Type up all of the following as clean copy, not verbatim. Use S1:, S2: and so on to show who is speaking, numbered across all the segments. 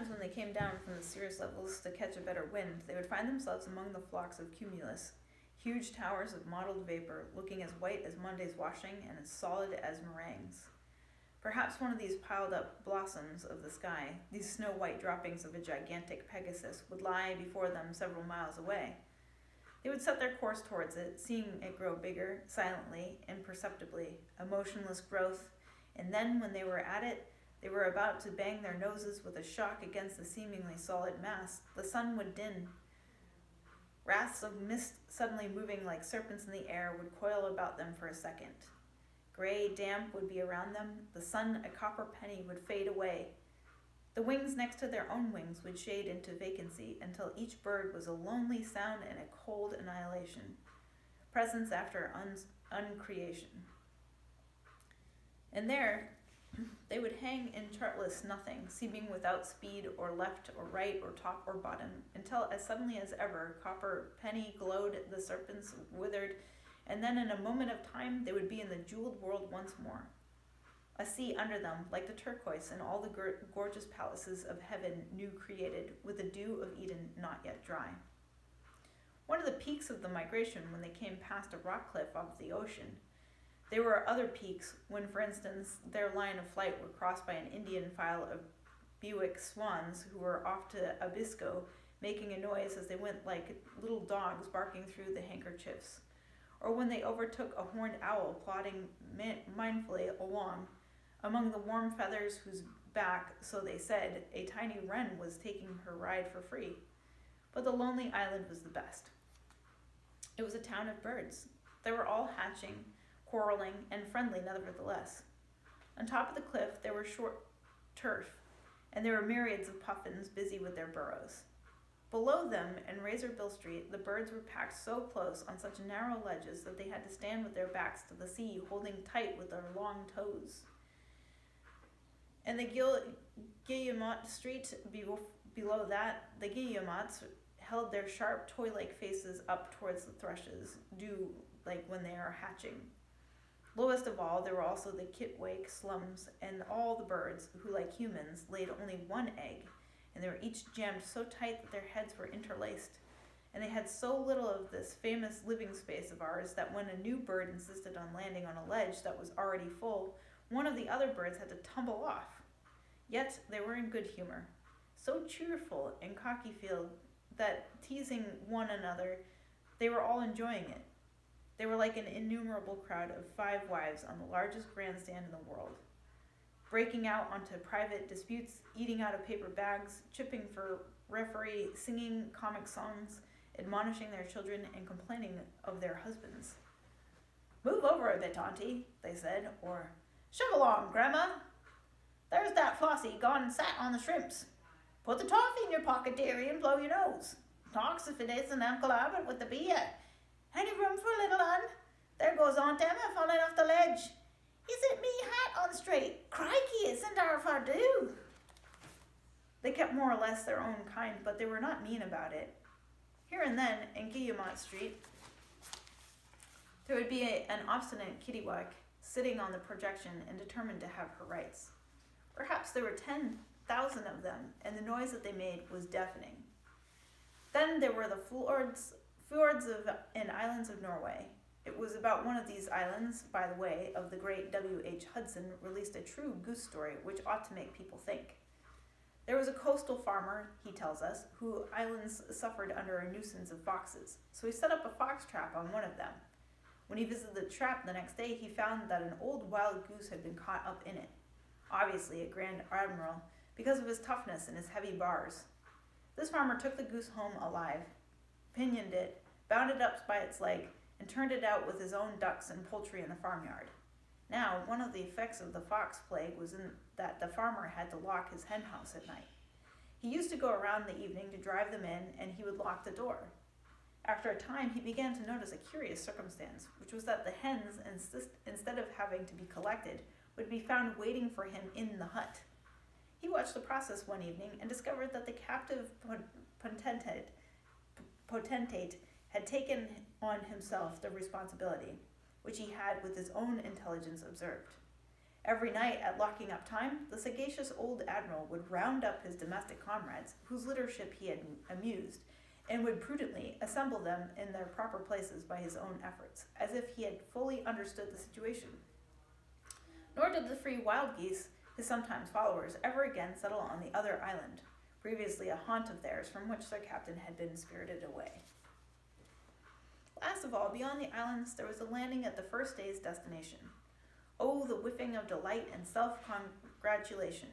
S1: Sometimes when they came down from the cirrus levels to catch a better wind, they would find themselves among the flocks of cumulus, huge towers of mottled vapor, looking as white as Monday's washing and as solid as meringues. Perhaps one of these piled up blossoms of the sky, these snow-white droppings of a gigantic Pegasus, would lie before them several miles away. They would set their course towards it, seeing it grow bigger, silently, imperceptibly, a motionless growth, and then, when they were at it, they were about to bang their noses with a shock against the seemingly solid mass. The sun would dim. Wraths of mist suddenly moving like serpents in the air would coil about them for a second. Gray damp would be around them. The sun, a copper penny, would fade away. The wings next to their own wings would shade into vacancy until each bird was a lonely sound and a cold annihilation. Presence after uncreation. And there, they would hang in chartless nothing, seeming without speed or left or right or top or bottom, until as suddenly as ever, copper penny glowed, the serpents withered, and then in a moment of time they would be in the jeweled world once more. A sea under them, like the turquoise in all the gorgeous palaces of heaven new created, with the dew of Eden not yet dry. One of the peaks of the migration, when they came past a rock cliff off the ocean, there were other peaks when, for instance, their line of flight were crossed by an Indian file of Buick swans who were off to Abisko, making a noise as they went like little dogs barking through the handkerchiefs, or when they overtook a horned owl plodding mindfully along among the warm feathers whose back, so they said, a tiny wren was taking her ride for free. But the lonely island was the best. It was a town of birds. They were all hatching, quarreling, and friendly nevertheless. On top of the cliff there were short turf, and there were myriads of puffins busy with their burrows. Below them, in Razorbill Street, the birds were packed so close on such narrow ledges that they had to stand with their backs to the sea, holding tight with their long toes. And the Guillemot Street below that, the Guillemots held their sharp toy-like faces up towards the thrushes, do like when they are hatching. Lowest of all, there were also the kitwake slums and all the birds who, like humans, laid only one egg, and they were each jammed so tight that their heads were interlaced. And they had so little of this famous living space of ours that when a new bird insisted on landing on a ledge that was already full, one of the other birds had to tumble off. Yet they were in good humor, so cheerful and cocky-filled that, teasing one another, they were all enjoying it. They were like an innumerable crowd of 5 wives on the largest grandstand in the world, breaking out onto private disputes, eating out of paper bags, chipping for referee, singing comic songs, admonishing their children, and complaining of their husbands. "Move over a bit, Auntie," they said, or "Shove along, Grandma. There's that Flossie gone and sat on the shrimps. Put the toffee in your pocket, dearie, and blow your nose. Talks if it isn't Uncle Albert with the beer. Any room for a little un? There goes Aunt Emma falling off the ledge. Is it me hat on straight? Crikey, isn't our fardew?" They kept more or less their own kind, but they were not mean about it. Here and then, in Guillemot Street, there would be an obstinate kittiwake sitting on the projection and determined to have her rights. Perhaps there were 10,000 of them, and the noise that they made was deafening. Then there were the fjords and islands of Norway. It was about one of these islands, by the way, of the great W.H. Hudson released a true goose story which ought to make people think. There was a coastal farmer, he tells us, whose islands suffered under a nuisance of foxes, so he set up a fox trap on one of them. When he visited the trap the next day, he found that an old wild goose had been caught up in it, obviously a grand admiral, because of his toughness and his heavy bars. This farmer took the goose home alive, pinioned it, bound it up by its leg, and turned it out with his own ducks and poultry in the farmyard. Now, one of the effects of the fox plague was in that the farmer had to lock his hen house at night. He used to go around in the evening to drive them in, and he would lock the door. After a time, he began to notice a curious circumstance, which was that the hens, instead of having to be collected, would be found waiting for him in the hut. He watched the process one evening and discovered that the captive potentate had taken on himself the responsibility, which he had with his own intelligence observed. Every night at locking up time, the sagacious old admiral would round up his domestic comrades, whose leadership he had amused, and would prudently assemble them in their proper places by his own efforts, as if he had fully understood the situation. Nor did the free wild geese, his sometimes followers, ever again settle on the other island, previously a haunt of theirs from which their captain had been spirited away. Last of all, beyond the islands, there was a landing at the first day's destination. Oh, the whiffing of delight and self-congratulation.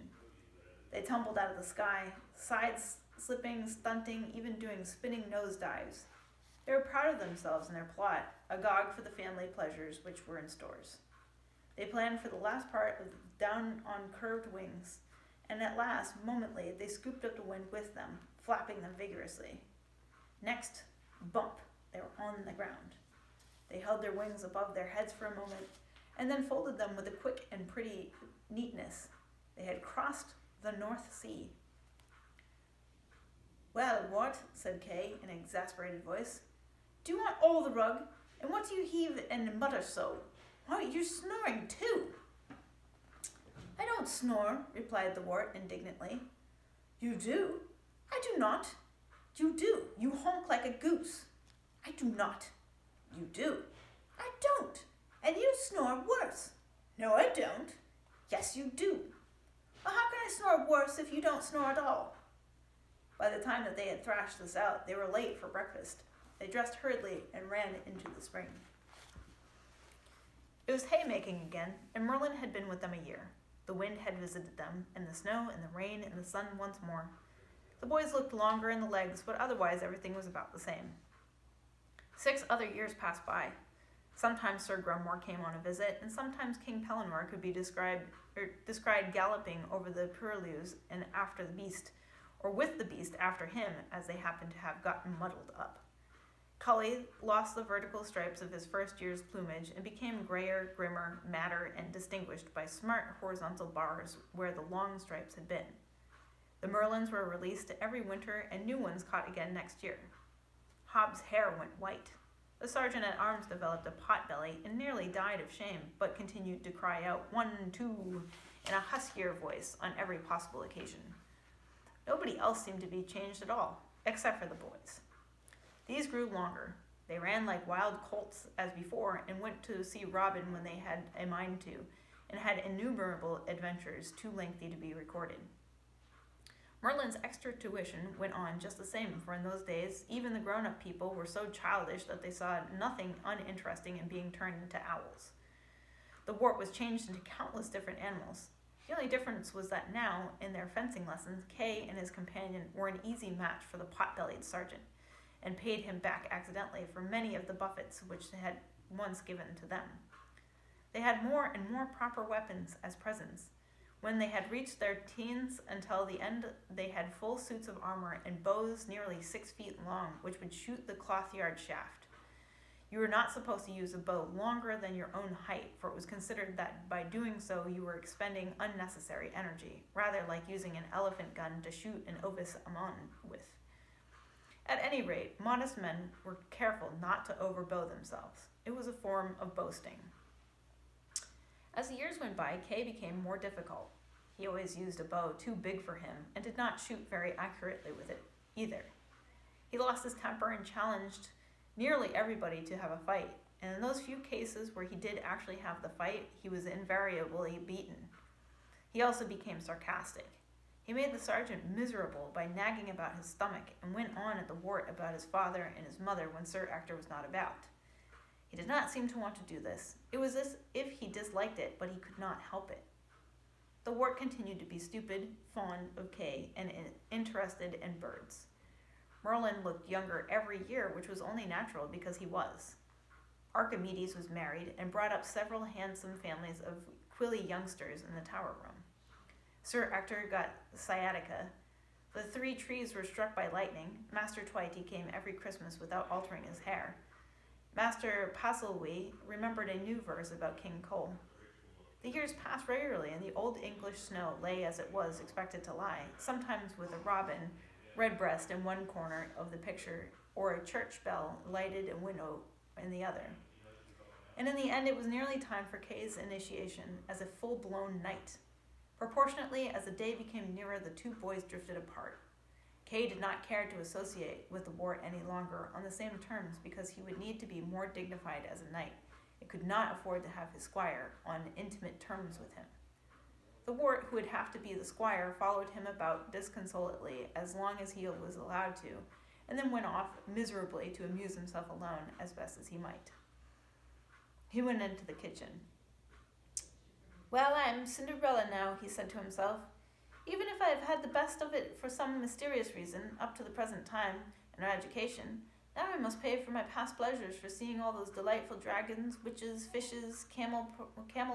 S1: They tumbled out of the sky, sides slipping, stunting, even doing spinning nosedives. They were proud of themselves and their plot, agog for the family pleasures which were in stores. They planned for the last part of down on curved wings, and at last, momently, they scooped up the wind with them, flapping them vigorously. Next, bump, they were on the ground. They held their wings above their heads for a moment, and then folded them with a quick and pretty neatness. They had crossed the North Sea. "Well, what?" said Kay in an exasperated voice. "Do you want all the rug? And what do you heave and mutter so? Why, you're snoring too." "I don't snore," replied the wart indignantly. "You do." "I do not." "You do. You honk like a goose." "I do not." "You do." "I don't." "And you snore worse." "No, I don't." "Yes, you do." "Well, how can I snore worse if you don't snore at all?" By the time that they had thrashed this out, they were late for breakfast. They dressed hurriedly and ran into the spring. It was haymaking again, and Merlin had been with them a year. The wind had visited them, and the snow and the rain and the sun once more. The boys looked longer in the legs, but otherwise everything was about the same. 6 other years passed by. Sometimes Sir Grumore came on a visit, and sometimes King Pellinore could be described galloping over the purlieus and after the beast, or with the beast after him, as they happened to have gotten muddled up. Cully lost the vertical stripes of his first year's plumage and became grayer, grimmer, madder, and distinguished by smart horizontal bars where the long stripes had been. The Merlins were released every winter, and new ones caught again next year. Hobbs' hair went white. The sergeant-at-arms developed a pot-belly and nearly died of shame, but continued to cry out 1, 2 in a huskier voice on every possible occasion. Nobody else seemed to be changed at all, except for the boys. These grew longer. They ran like wild colts as before, and went to see Robin when they had a mind to, and had innumerable adventures too lengthy to be recorded. Merlin's extra tuition went on just the same, for in those days, even the grown-up people were so childish that they saw nothing uninteresting in being turned into owls. The wart was changed into countless different animals. The only difference was that now, in their fencing lessons, Kay and his companion were an easy match for the pot-bellied sergeant, and paid him back accidentally for many of the buffets which they had once given to them. They had more and more proper weapons as presents. When they had reached their teens until the end, they had full suits of armor and bows nearly 6 feet long, which would shoot the cloth-yard shaft. You were not supposed to use a bow longer than your own height, for it was considered that by doing so you were expending unnecessary energy, rather like using an elephant gun to shoot an ovis amon with. At any rate, modest men were careful not to overbow themselves. It was a form of boasting. As the years went by, Kay became more difficult. He always used a bow too big for him, and did not shoot very accurately with it either. He lost his temper and challenged nearly everybody to have a fight, and in those few cases where he did actually have the fight, he was invariably beaten. He also became sarcastic. He made the sergeant miserable by nagging about his stomach, and went on at the wart about his father and his mother when Sir Ector was not about. He did not seem to want to do this. It was as if he disliked it, but he could not help it. The wart continued to be stupid, fond of Kay, and interested in birds. Merlin looked younger every year, which was only natural because he was. Archimedes was married and brought up several handsome families of quilly youngsters in the tower room. Sir Ector got sciatica. The 3 trees were struck by lightning. Master Twitey came every Christmas without altering his hair. Master Passelwy remembered a new verse about King Cole. The years passed regularly, and the old English snow lay as it was expected to lie, sometimes with a robin redbreast in one corner of the picture, or a church bell lighted a window in the other. and in the end it was nearly time for Kay's initiation as a full-blown knight. Proportionately, as the day became nearer, the two boys drifted apart. Kay did not care to associate with the wart any longer on the same terms because he would need to be more dignified as a knight. It could not afford to have his squire on intimate terms with him. The wart, who would have to be the squire, followed him about disconsolately as long as he was allowed to, and then went off miserably to amuse himself alone as best as he might. He went into the kitchen. "Well, I'm Cinderella now," he said to himself. "Even if I have had the best of it for some mysterious reason up to the present time in our education, now I must pay for my past pleasures for seeing all those delightful dragons, witches, fishes, camel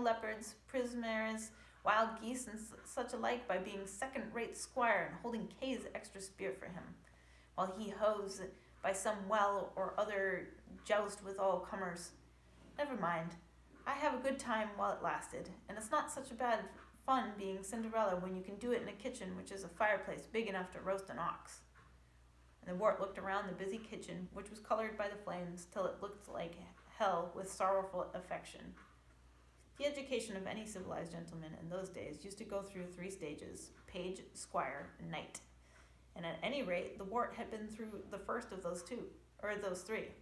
S1: leopards, prismares, wild geese, and such alike by being second-rate squire and holding Kay's extra spear for him, while he hoes by some well or other joust with all comers. Never mind. I have a good time while it lasted, and it's not such a bad fun being Cinderella when you can do it in a kitchen which is a fireplace big enough to roast an ox." And the wart looked around the busy kitchen, which was colored by the flames, till it looked like hell with sorrowful affection. The education of any civilized gentleman in those days used to go through 3 stages: page, squire, and knight. And at any rate, the wart had been through the first of those 3.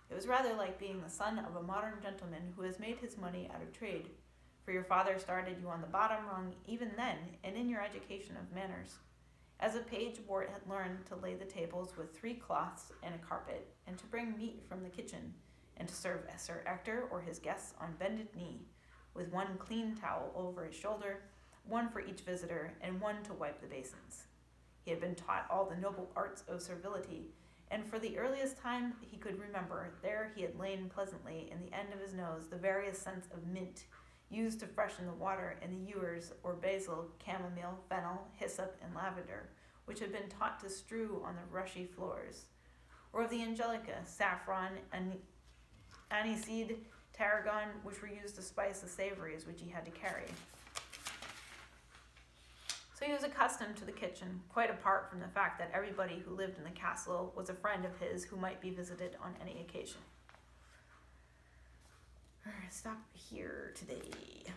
S1: It was rather like being the son of a modern gentleman who has made his money out of trade, for your father started you on the bottom rung even then, and in your education of manners. As a page, Wart had learned to lay the tables with 3 cloths and a carpet, and to bring meat from the kitchen, and to serve Sir Ector or his guests on bended knee, with 1 clean towel over his shoulder, 1 for each visitor, and 1 to wipe the basins. He had been taught all the noble arts of servility, and for the earliest time he could remember, there he had lain pleasantly in the end of his nose the various scents of mint, used to freshen the water, and the ewers, or basil, chamomile, fennel, hyssop, and lavender, which had been taught to strew on the rushy floors, or of the angelica, saffron, and aniseed, tarragon, which were used to spice the savories which he had to carry. So he was accustomed to the kitchen, quite apart from the fact that everybody who lived in the castle was a friend of his who might be visited on any occasion. Stop here today.